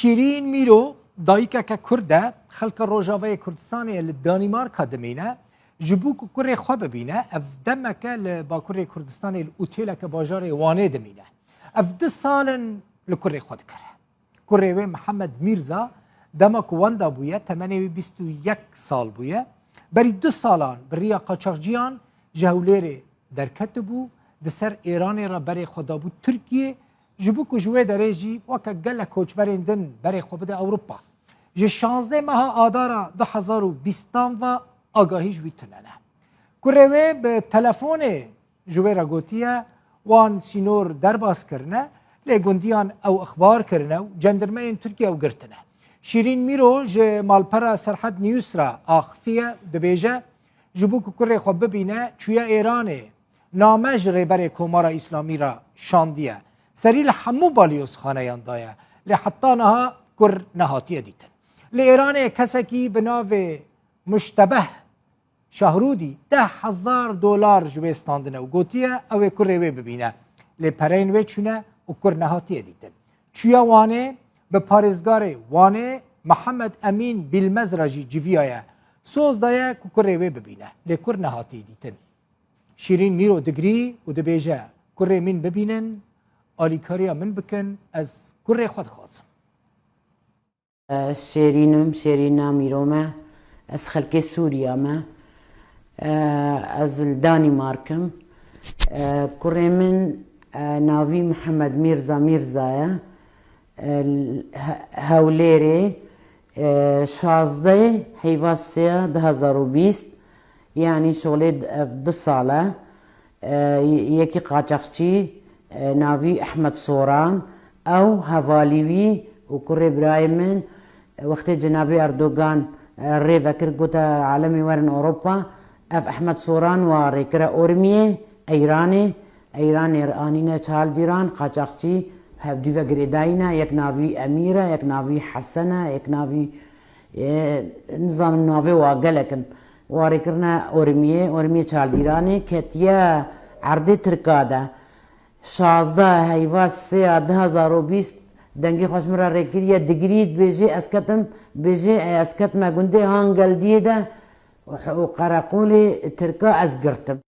شیرین میرو دایکه که کرده خلق روژاوه کردستانی لدانمارکا دمینه جبو که کره خواه ببینه اف دمکه لباکره کردستانی الاوتیله که باجار وانه دمینه اف 2 سالن لکره خود کره کره و محمد میرزا دمک واندا بویه تمنه 21 سال بویه بری 2 سالان بریا قاچاقجیان جهولیر درکت بو دسر ایران را بری خدا بو ترکیه جبو که جوه داره جی وکا گل کوچبرین دن بری خوب ده اوروپا جه 16 ماه آدارا 2020 و آگاهی جوی تننه کروه به تلفون جوه را گوتیه وان سینور درباس کرنه لگوندیان او اخبار کرنه و جندرمه ترکیه او گرتنه شیرین میرو جه مالپرا سرحد نیوس را آخفیه دبیجه جبو که کره خوب ببینه چویا ایرانه نامج ریبر کومارا اسلامی را شاندیه سریل همو بالیوس خانه یاندایه لحتی نها کر نهاتیه دیتن لإيران کسکی بناو مشتبه شهرودی $10,000 جوه استاندنه و گوتیه او کره وی ببینه لپرین وی چونه و کر نهاتیه دیتن چویا وانه به پارزگار وانه محمد امین بیلمزراجی جویایه سوز دایه که کره وی ببینه لکر نهاتیه دیتن شیرین میرو دگری و دبیجه کره من ببینن آلیکاریا من بکن از کره خود خوازم شیرینا میرومه از خلق سوریا ما از دانمارکم کره من ناوی محمد میرزایه هولیره 16 حیوان 2020 یعنی شغل 2 ساله یکی قاچاقچی ناوی احمد سوران او هوالیوی و کره برای من وقتی جنابی اردوغان ری فکر گوتا عالمی ورن اوروپا اف احمد سوران و ریکره اورمیه ایرانی چال دیران قاچاقچی هفدی و گریداینا یک ناوی امیره یک ناوی حسنه یک ناوی نظام ناوی واقلکن و ریکرنا اورمیه چال دیرانی کتیا عرضی ترکاده 16 حیوان 2020 دنگی خوشمرا ریکریه دگرید بیجی اسکتم گنده هنگل دیده و قرقولی ترکا از گرتم